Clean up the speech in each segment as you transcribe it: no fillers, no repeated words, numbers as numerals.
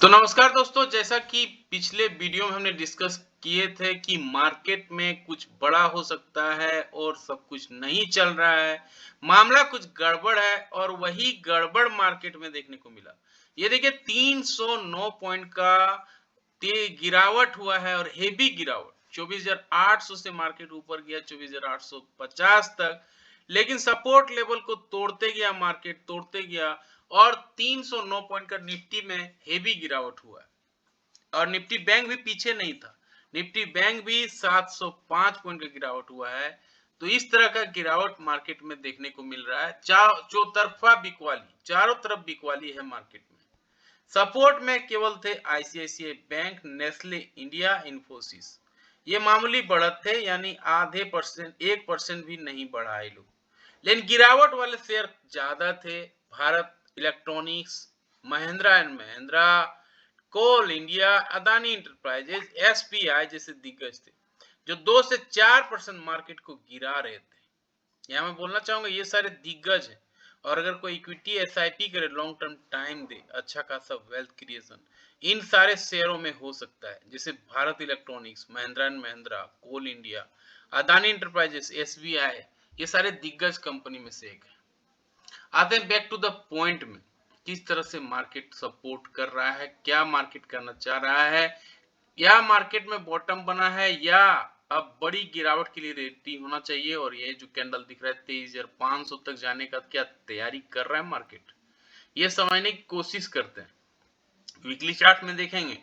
तो नमस्कार दोस्तों, जैसा कि पिछले वीडियो में हमने डिस्कस किए थे कि मार्केट में कुछ बड़ा हो सकता है और सब कुछ नहीं चल रहा है, मामला कुछ गड़बड़ है और वही गड़बड़ मार्केट में देखने को मिला। ये देखिए 309 पॉइंट का गिरावट हुआ है और हेवी गिरावट 24,800 से मार्केट ऊपर गया 24,850 तक, लेकिन सपोर्ट लेवल को तोड़ते गया, मार्केट तोड़ते गया और 309 पॉइंट का निफ्टी में हेवी गिरावट हुआ है। और निफ्टी बैंक भी पीछे नहीं था, निफ्टी बैंक भी 705 पॉइंट का गिरावट हुआ है। तो इस तरह का गिरावट मार्केट में देखने को मिल रहा है। चौतरफा बिकवाली, चारों तरफ बिकवाली है मार्केट में। सपोर्ट में केवल थे ICICI bank, Nestle India, Infosys. ये मामूली बढ़त थे, यानी आधे परसेंट, 1% भी नहीं बढ़ा है लोग। लेकिन गिरावट वाले शेयर ज्यादा थे। Bharat electronics, Mahindra and Mahindra, coal India, Adani enterprises, SBI जैसे दिग्गज थे जो 2 से 4% मार्केट को गिरा रहे थे। यहाँ मैं बोलना चाहूंगा ये सारे दिग्गज हैं। और अगर कोई इक्विटी एसआईपी करे, लॉन्ग टर्म टाइम दे, अच्छा खासा वेल्थ क्रिएशन इन सारे शेयरों में हो सकता है, जैसे Bharat electronics, Mahindra and Mahindra, coal India, Adani enterprises, SBI, ये सारे दिग्गज कंपनी में से एक है। आते हैं बैक टू द पॉइंट में, किस तरह से मार्केट सपोर्ट कर रहा है, क्या मार्केट करना चाह रहा है, या मार्केट में बॉटम बना है, या अब बड़ी गिरावट के लिए रेडी होना चाहिए। और ये जो कैंडल दिख रहा है 23,500 तक जाने का, क्या तैयारी कर रहा है मार्केट, ये समझने की कोशिश करते हैं। वीकली चार्ट में देखेंगे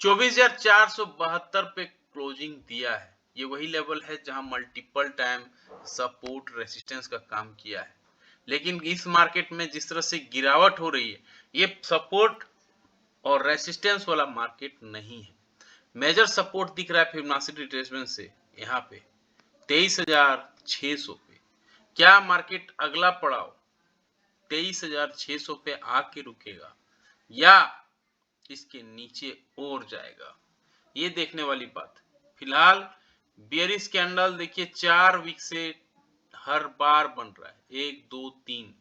24,472 पे क्लोजिंग दिया है। ये वही लेवल है जहां मल्टीपल टाइम सपोर्ट रेसिस्टेंस का काम किया है। लेकिन इस मार्केट में जिस तरह से गिरावट हो रही है, ये सपोर्ट और रेसिस्टेंस वाला मार्केट नहीं है। मेजर सपोर्ट दिख रहा है फिबोनाची रिट्रेसमेंट से यहाँ पे 23,600 पे। क्या मार्केट अगला पड़ाव 23,600 पे आके रुकेगा या इसके नीचे और जाएगा, ये देखने वाली बात। फिलहाल बियरिश कैंडल देखिए 4 वीक से हर बार बन रहा है, 1 2 3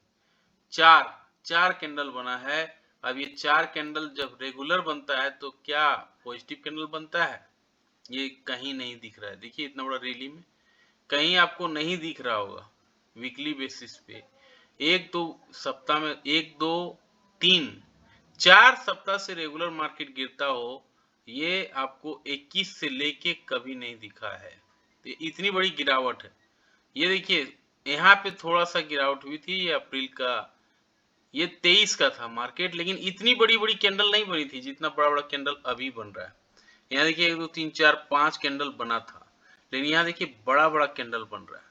4 कैंडल बना है। अब ये 4 कैंडल जब रेगुलर बनता है तो क्या पॉजिटिव कैंडल बनता है, ये कहीं नहीं दिख रहा है। देखिए इतना बड़ा रैली में कहीं आपको नहीं दिख रहा होगा। वीकली बेसिस पे 1-2 सप्ताह में, 1 2 3 4 सप्ताह से रेगुलर मार्केट गिरता हो, ये आपको 21 से लेके कभी नहीं दिखा है। तो इतनी बड़ी गिरावट है। ये देखिए यहाँ पे थोड़ा सा गिरावट हुई थी, ये अप्रैल का, ये 23 का था मार्केट, लेकिन इतनी बड़ी बड़ी कैंडल नहीं बनी थी जितना बड़ा बड़ा कैंडल अभी बन रहा है। यहाँ देखिए 1 2 3 4 5 कैंडल बना था, लेकिन यहाँ देखिए बड़ा बड़ा कैंडल बन रहा है।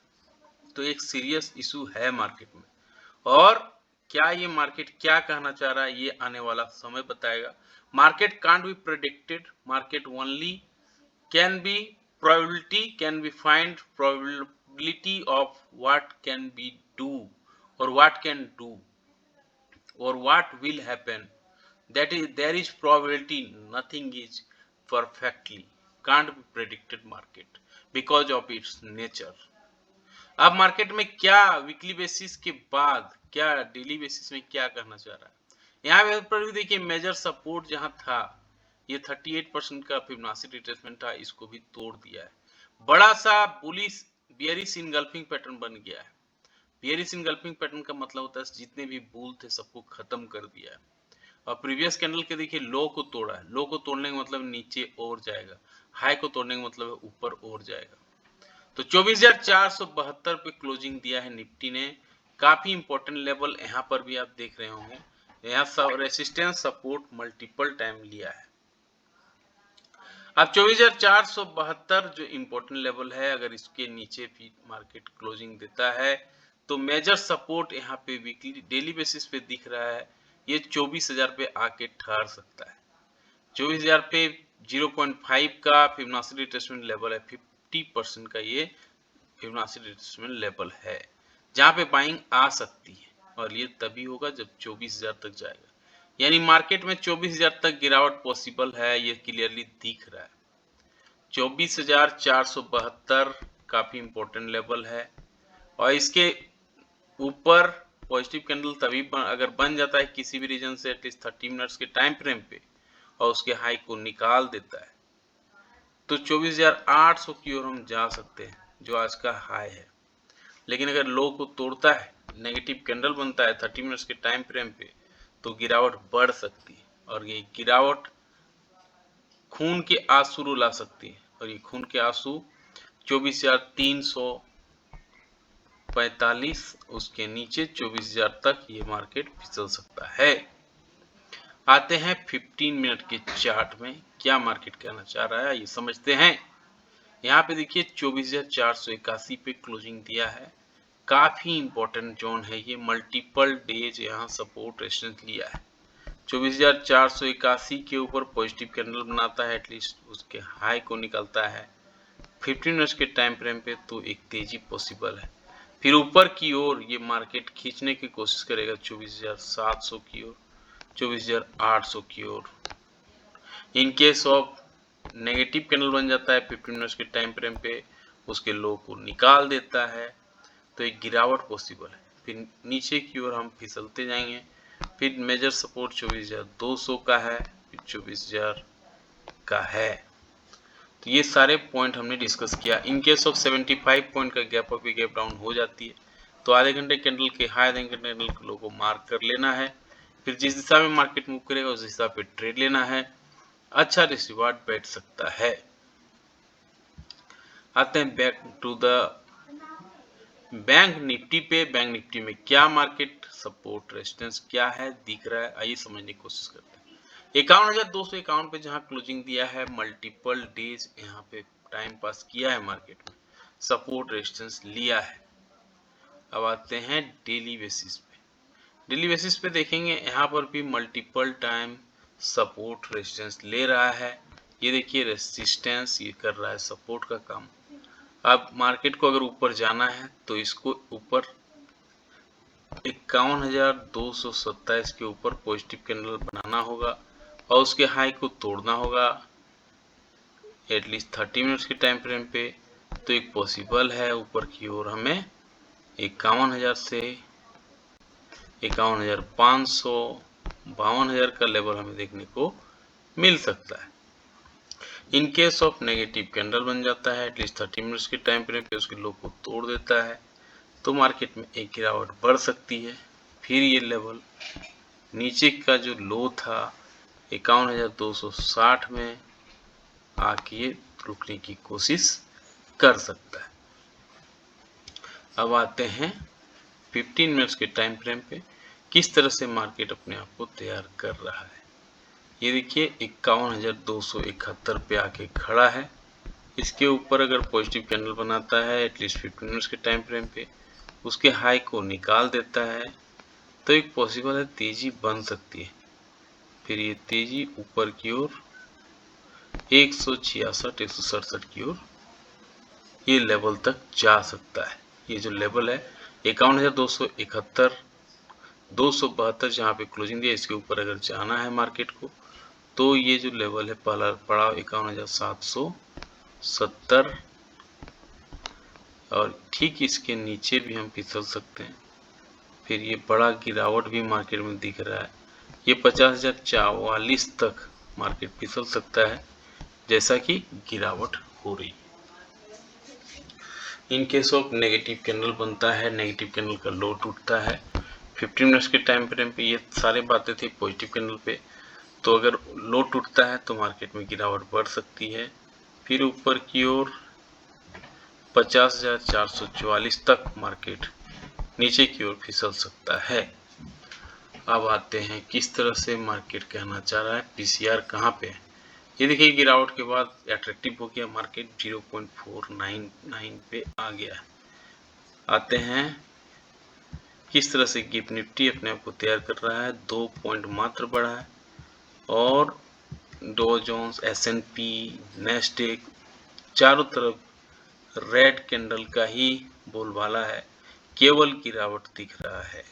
तो एक सीरियस इशू है मार्केट में। और क्या ये मार्केट क्या कहना चाह रहा है, ये आने वाला समय बताएगा। Market can't be predicted, market only can be probability, can be find probability of what can be do और what can do or what will happen. That is, there is probability, nothing is perfectly can't be predicted market because of its nature. अब market में क्या weekly basis के बाद, क्या daily basis में क्या करना चाह रहा है। यहाँ पर भी देखिए मेजर सपोर्ट जहां था, ये 38% का फिबोनाची रिट्रेसमेंट था, इसको भी तोड़ दिया है। बड़ा सा बुलिश बियरिश इनगल्फिंग पैटर्न बन गया है। बियरिश इनगल्फिंग पैटर्न का मतलब होता है जितने भी बुल थे सबको खत्म कर दिया है। और प्रीवियस कैंडल के देखिए लो को तोड़ा है, लो को तोड़ने का मतलब नीचे और जाएगा, हाई को तोड़ने का मतलब है ऊपर और जाएगा। तो 24,472 पे क्लोजिंग दिया है निफ्टी ने। काफी इंपॉर्टेंट लेवल यहाँ पर भी आप देख रहे होंगे, यहाँ सब रेसिस्टेंस सपोर्ट मल्टीपल टाइम लिया है। अब 24,472 जो इंपॉर्टेंट लेवल है, अगर इसके नीचे भी मार्केट क्लोजिंग देता है तो मेजर सपोर्ट यहाँ पे वीकली डेली बेसिस पे दिख रहा है, ये 24,000 पे आके ठहर सकता है। 24,000 पे 0.5 का फिबोनाची रिट्रेसमेंट लेवल है, 50% का ये फिबोनाची रिट्रेसमेंट लेवल है जहां पे बाइंग आ सकती है। और ये तभी होगा जब 24,000 तक जाएगा, यानी मार्केट में 24,000 तक गिरावट पॉसिबल है, ये क्लियरली दिख रहा है। 24,472 काफी इंपॉर्टेंट लेवल है और इसके ऊपर पॉजिटिव कैंडल तभी अगर बन जाता है किसी भी रीजन से एटलीस्ट 30 मिनट्स के टाइम फ्रेम पे, और उसके हाई को निकाल देता है तो 24,800 की ओर हम जा सकते हैं, जो आज का हाई है। लेकिन अगर लो को तोड़ता है, नेगेटिव कैंडल बनता है 30 मिनट्स के टाइम फ्रेम पे, तो गिरावट बढ़ सकती है और ये गिरावट खून के आंसू रुला सकती है और ये खून के आंसू 24,345, उसके नीचे 24,000 तक ये मार्केट फिसल सकता है। आते हैं 15 मिनट के चार्ट में, क्या मार्केट कहना चाह रहा है ये समझते हैं। यहाँ पे देखिए 24,481 पे क्लोजिंग दिया है, काफी इंपॉर्टेंट जोन है ये, मल्टीपल डेज यहाँ सपोर्ट रेजिस्टेंस लिया है। 24,481 के ऊपर पॉजिटिव कैंडल बनाता है, एटलीस्ट उसके हाई को निकलता है 15 मिनट्स के टाइम फ्रेम पे, तो एक तेजी पॉसिबल है। फिर ऊपर की ओर ये मार्केट खींचने की कोशिश करेगा 24,700 की ओर, 24,800 की ओर। In case of negative candle बन जाता है 15 मिनट्स के टाइम फ्रेम पे, उसके लो को निकाल देता है, तो एक गिरावट पॉसिबल है। फिर नीचे की ओर हम फिसलते जाएंगे। फिर मेजर सपोर्ट 24,200 का है, फिर 24,000 का है। तो ये सारे पॉइंट हमने डिस्कस किया। इन केस ऑफ 75 पॉइंट का गैप अप गैप डाउन हो जाती है, तो आधे घंटे कैंडल के हाई, आधे घंटे कैंडल के लो को मार्क कर लेना है। फिर जिस दिशा में मार्केट मूव करेगा उस दिशा पे ट्रेड लेना है, अच्छा रिसीवार्ड बैठ सकता है। आते हैं back to the bank Nifty पे। बैंक निफ्टी में क्या मार्केट सपोर्ट रेजिस्टेंस क्या है दिख रहा है, आइए समझने की कोशिश करते हैं। 51,251 पे जहां क्लोजिंग दिया है, मल्टीपल डेज यहाँ पे टाइम पास किया है मार्केट में, सपोर्ट रेजिस्टेंस लिया है। अब आते हैं डेली बेसिस पे। डेली बेसिस पे देखेंगे यहाँ पर भी मल्टीपल टाइम सपोर्ट रेजिस्टेंस ले रहा है। ये देखिए रेजिस्टेंस ये कर रहा है सपोर्ट का काम। अब मार्केट को अगर ऊपर जाना है तो इसको ऊपर 51,227 के ऊपर पॉजिटिव कैंडल बनाना होगा और उसके हाई को तोड़ना होगा एटलीस्ट 30 मिनट्स के टाइम फ्रेम पे, तो एक पॉसिबल है ऊपर की ओर हमें 51,000 से 51,500, 52,000 का लेवल हमें देखने को मिल सकता है। इन केस ऑफ नेगेटिव कैंडल बन जाता है एटलीस्ट 30 मिनट्स के टाइम फ्रेम पे, उसके लो को तोड़ देता है, तो मार्केट में एक गिरावट बढ़ सकती है। फिर ये लेवल नीचे का जो लो था 51,260 में आके रुकने की कोशिश कर सकता है। अब आते हैं 15 मिनट्स के टाइम फ्रेम पे, किस तरह से मार्केट अपने आप को तैयार कर रहा है। ये देखिए 51,271 पे आके खड़ा है। इसके ऊपर अगर पॉजिटिव कैंडल बनाता है एटलीस्ट 15 मिनट्स के टाइम फ्रेम पे, उसके हाई को निकाल देता है, तो एक पॉसिबल है तेजी बन सकती है। फिर ये तेजी ऊपर की ओर 166, 167 की ओर ये लेवल तक जा सकता है। ये जो लेवल है 51,271, 272 जहाँ पे क्लोजिंग दिया, इसके ऊपर अगर जाना है मार्केट को, तो ये जो लेवल है पहला पड़ाव 51,770 और ठीक इसके नीचे भी हम फिसल सकते हैं। फिर ये बड़ा गिरावट भी मार्केट में दिख रहा है, ये 50,044 तक मार्केट फिसल सकता है जैसा कि गिरावट हो रही है। इन केस ऑफ नेगेटिव कैंडल बनता है, नेगेटिव कैंडल का लो टूटता है 15 मिनट्स के टाइम फ्रेम पे, ये सारे बातें थी पॉजिटिव कैंडल पे, तो अगर लो टूटता है तो मार्केट में गिरावट बढ़ सकती है। फिर ऊपर की ओर 50,444 तक मार्केट नीचे की ओर फिसल सकता है। अब आते हैं किस तरह से मार्केट कहना चाह रहा है, पीसीआर कहाँ पे है। ये देखिए गिरावट के बाद अट्रैक्टिव हो गया मार्केट, 0.499 पे आ गया। आते हैं किस तरह से गिफ्ट निफ्टी अपने आप को तैयार कर रहा है, 2 पॉइंट मात्र बढ़ा है और डो जोन्स, एसएनपी, नेस्डेक चारों तरफ रेड कैंडल का ही बोलबाला है, केवल गिरावट दिख रहा है।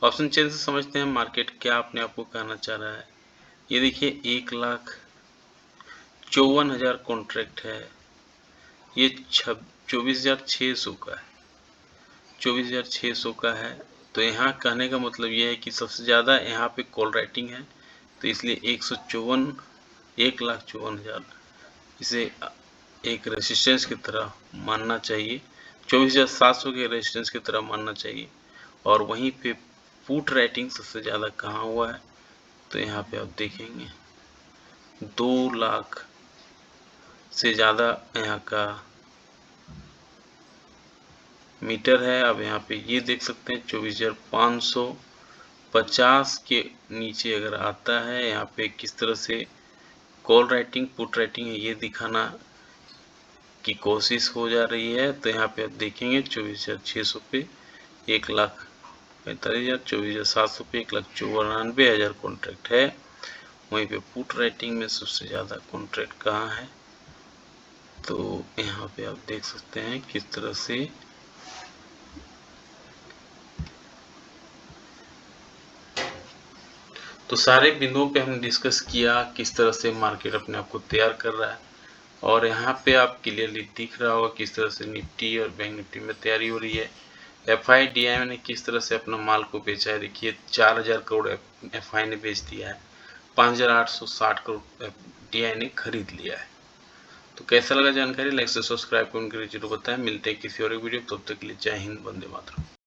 ऑप्शन चेन से समझते हैं मार्केट क्या अपने आप को कहना चाह रहा है। ये देखिए 1,54,000 कॉन्ट्रैक्ट है, ये 24,600 का है, 24,600 का है। तो यहाँ कहने का मतलब ये है कि सबसे ज़्यादा यहाँ पे कॉल राइटिंग है तो इसलिए 1,54,000 इसे एक रेजिस्टेंस की तरह मानना चाहिए, 24,700 के रेजिस्टेंस की तरह मानना चाहिए। और वहीं पे पुट राइटिंग सबसे ज़्यादा कहाँ हुआ है, तो यहाँ पे आप देखेंगे 2 लाख से ज़्यादा यहाँ का मीटर है। अब यहाँ पे ये देख सकते हैं 24,550 के नीचे अगर आता है, यहाँ पे किस तरह से कॉल राइटिंग पुट राइटिंग है ये दिखाना की कोशिश हो जा रही है। तो यहाँ पे आप देखेंगे 24,600 पे 1,45,000, 24,700 पे 1,94,000 कॉन्ट्रैक्ट है। वहीं पे पुट राइटिंग में सबसे ज़्यादा कॉन्ट्रैक्ट कहाँ है, तो यहाँ पे आप देख सकते हैं किस तरह से तो सारे बिंदुओं पे हमने डिस्कस किया किस तरह से मार्केट अपने आप को तैयार कर रहा है। और यहाँ पे आप क्लियरली दिख रहा होगा किस तरह से निफ्टी और बैंक निफ्टी में तैयारी हो रही है। FIDI ने किस तरह से अपना माल को बेचा है, देखिए 4,000 करोड़ FI ने बेच दिया है, 5,860 करोड़ DI ने खरीद लिया है। तो कैसा लगा जानकारी, लाइक से सब्सक्राइब करके जरूर बताएं। मिलते हैं किसी और वीडियो, तब तक के लिए जय हिंद, वंदे मातरम।